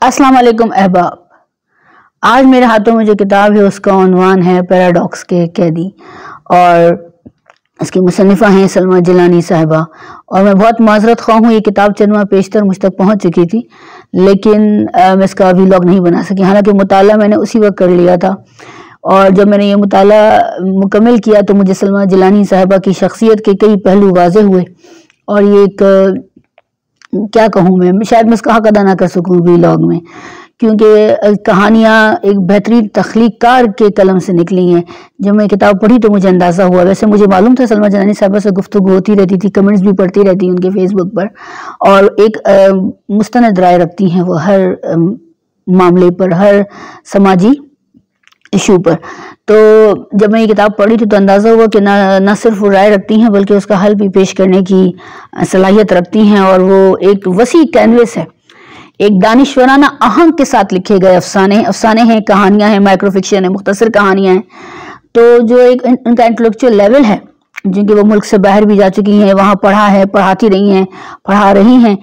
अस्सलाम वालेकुम अहबाब। आज मेरे हाथों में जो किताब है उसका उन्वान है पैराडॉक्स के कैदी और इसकी मुसन्निफ़ा हैं सलमा जिलानी साहिबा। और मैं बहुत माजरत ख़्वाह हूँ, ये किताब चंद माह पेशतर मुझ तक पहुँच चुकी थी लेकिन मैं इसका व्लॉग नहीं बना सकी। हालांकि मुताला मैंने उसी वक्त कर लिया था और जब मैंने ये मुताला मुकम्मल किया तो मुझे सलमा जिलानी साहिबा की शख्सियत के कई पहलू वाज़े हुए और ये एक क्या कहूँ मैं शायद मैं इसका हक अदा ना कर सकूँ व्लॉग में, क्योंकि कहानियाँ एक बेहतरीन तख्लीक़कार के कलम से निकली हैं। जब मैं किताब पढ़ी तो मुझे अंदाज़ा हुआ, वैसे मुझे मालूम था सलमा जिलानी साहिबा से गुफ्तगू होती रहती थी, कमेंट्स भी पढ़ती रहती उनके फेसबुक पर और एक मुस्तनद राय रखती हैं वो हर मामले पर, हर समाजी इशू पर। तो जब मैं ये किताब पढ़ी थी तो अंदाज़ा हुआ कि ना सिर्फ वो राय रखती हैं बल्कि उसका हल भी पेश करने की सलाहियत रखती हैं और वो एक वसी कैनवस है, एक दानिशवराना आहंग के साथ लिखे गए अफसाने हैं, कहानियां हैं, माइक्रो फिक्शन है, मुख्तसर कहानियां हैं। तो जो एक उनका इंटेलेक्चुअल लेवल है, जिनके वो मुल्क से बाहर भी जा चुकी हैं, वहाँ पढ़ा है, पढ़ाती रही हैं, पढ़ा रही हैं,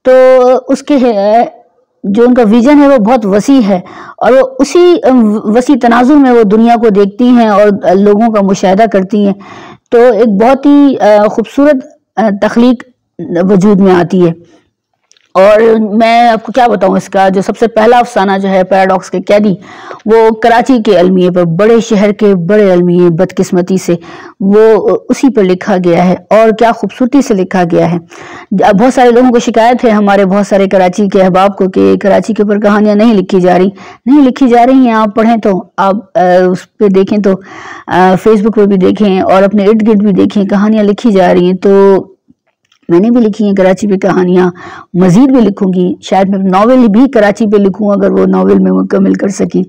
तो उसके जो उनका विजन है वो बहुत वसी है और वो उसी वसी तनाजुर में वो दुनिया को देखती हैं और लोगों का मुशाहिदा करती हैं। तो एक बहुत ही खूबसूरत तख्लीक वजूद में आती है। और मैं आपको क्या बताऊं, इसका जो सबसे पहला अफसाना जो है पैराडॉक्स के कैदी, वो कराची के अलमिये पर, बड़े शहर के बड़े अलमिये, बदकिस्मती से वो उसी पर लिखा गया है और क्या खूबसूरती से लिखा गया है। बहुत सारे लोगों को शिकायत है, हमारे बहुत सारे कराची के अहबाब को, कि कराची के ऊपर कहानियां नहीं लिखी जा रही हैं। आप पढ़ें तो आप उस पर देखें तो फेसबुक पर भी देखें और अपने इर्द गिर्द भी देखें, कहानियां लिखी जा रही हैं। तो मैंने भी लिखी हैं कराची पे कहानियाँ, मज़ीद भी लिखूंगी, शायद मैं नॉवेल भी कराची पे लिखूँ अगर वो नॉवेल में मुकम्मल कर सकी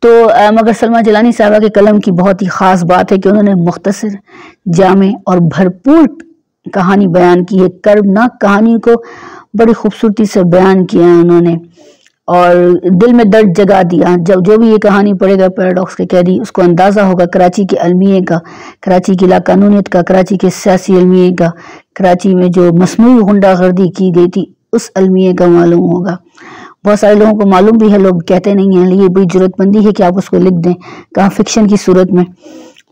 तो। मगर सलमा जिलानी साहिबा के कलम की बहुत ही ख़ास बात है कि उन्होंने मुख्तसर, जामे और भरपूर कहानी बयान की है। कर्बनाक कहानी को बड़ी खूबसूरती से बयान किया है उन्होंने और दिल में दर्द जगा दिया। जब जो भी ये कहानी पढ़ेगा पैराडॉक्स के कैदी, उसको अंदाज़ा होगा कराची के अलमिये का, कराची की लाकानूनियत का, कराची के सियासी अलमिये का, कराची में जो मसनूई गुंडागर्दी की गई थी उस अलमिये का मालूम होगा। बहुत सारे लोगों को मालूम भी है, लोग कहते नहीं हैं, ये बड़ी जरूरतमंदी है कि आप उसको लिख दें, कहा फिक्शन की सूरत में।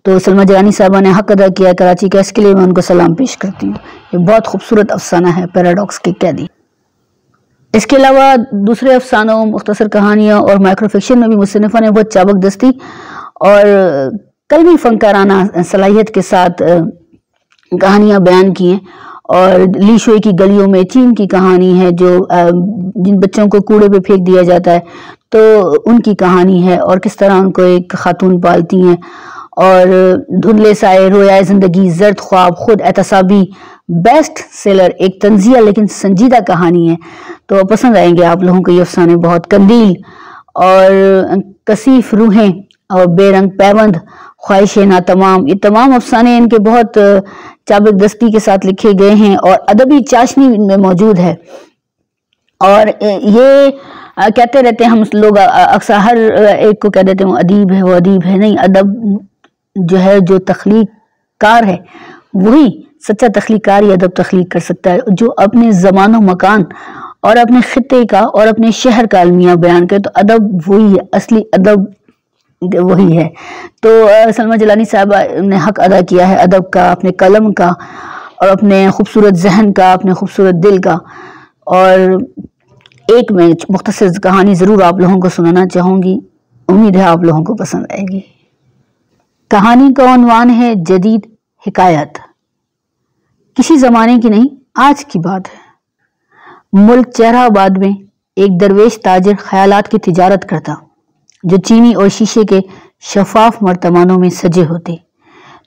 तो सलमा जिलानी साहिबा ने हक अदा किया कराची का, इसके लिए मैं उनको सलाम पेश करती हूँ। ये बहुत खूबसूरत अफसाना है पैराडॉक्स के कैदी। इसके अलावा दूसरे अफसानों, मुख्तसर कहानियाँ और माइक्रो फिक्शन में भी मुसन्निफ़ा ने बहुत चाबक दस्ती और कलमी फनकाराना सलाहियत के साथ कहानियाँ बयान की हैं। और ली शुई की गलियों में चीन की कहानी है, जो जिन बच्चों को कूड़े पे फेंक दिया जाता है तो उनकी कहानी है और किस तरह उनको एक खातून पालती हैं। और धुंधले साए, रोया जिंदगी, जर्द ख्वाब, खुद एहतसाबी, बेस्ट सेलर, एक तंजिया लेकिन संजीदा कहानी है। तो पसंद आएंगे आप लोगों को ये अफसाने बहुत। कंदील और कसीफ रूहें और बेरंग पैवंद, ख्वाहिशें ना तमाम, ये तमाम अफसाने इनके बहुत चाबक दस्ती के साथ लिखे गए हैं और अदबी चाशनी इनमें मौजूद है। और ये कहते रहते हैं हम लोग अक्सर, हर एक को कह देते हैं वो अदीब है, वो अदीब है। नहीं, अदब जो है, जो तख्लीक़कार है वही सच्चा तख्लीक़कार ही अदब तख्लीक कर सकता है, जो अपने ज़मानो मकान और अपने खित्ते का और अपने शहर का अलमिया बयान करे। तो अदब वही है, असली अदब वही है। तो सलमा जिलानी साहिबा ने हक अदा किया है अदब का, अपने कलम का और अपने खूबसूरत जहन का, अपने खूबसूरत दिल का। और एक मैं मुख्तसर कहानी ज़रूर आप लोगों को सुनाना चाहूँगी, उम्मीद है आप लोगों को पसंद आएगी। कहानी का उन्वान है जदीद हिकायत। किसी ज़माने की नहीं, आज की बात है। मुल्क चेहराबाद में एक दरवेश ताजिर ख्यालात की तिजारत करता, जो चीनी और शीशे के शफाफ मर्तमानों में सजे होते।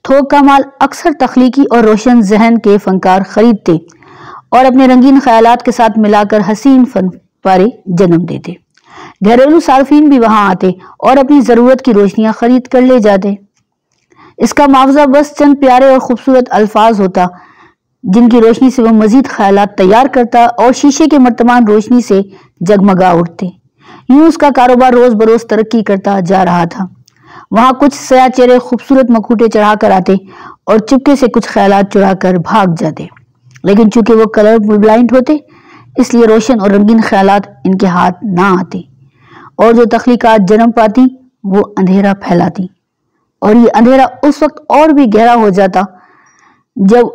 थोक का माल अक्सर तख्लीकी और रोशन जहन के फनकार खरीदते और अपने रंगीन ख्यालात के साथ मिलाकर हसीन फन पारे जन्म देते। घरेलू सार्फिन भी वहां आते और अपनी ज़रूरत की रोशनियां खरीद कर ले जाते। इसका मुआवजा बस चंद प्यारे और खूबसूरत अल्फाज होता, जिनकी रोशनी से वह मजीद ख्यालात तैयार करता और शीशे के मर्तमान रोशनी से जगमगा उठते। यूं उसका कारोबार रोज बरोज तरक्की करता जा रहा था। वहां कुछ सया चेहरे खूबसूरत मखूटे चढ़ा कर आते और चुपके से कुछ ख्यालात चुरा कर भाग जाते, लेकिन चूंकि वो कलर ब्लाइंड होते اس لیے روشن اور رنگین خیالات ان کے ہاتھ نہ آتے، اور جو تخلیقات جنم پاتی وہ اندھیرا پھیلاتی، اور یہ اندھیرا اس وقت اور بھی گہرا ہو جاتا جب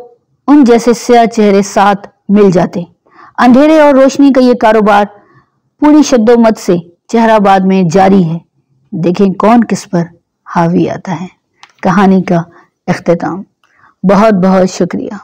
ان جیسے سیاہ چہرے ساتھ مل جاتے۔ اندھیرے اور روشنی کا یہ کاروبار پوری شد و مت سے چہر آباد میں جاری ہے، دیکھیں کون کس پر حاوی آتا ہے۔ کہانی کا اختتام۔ بہت بہت شکریہ۔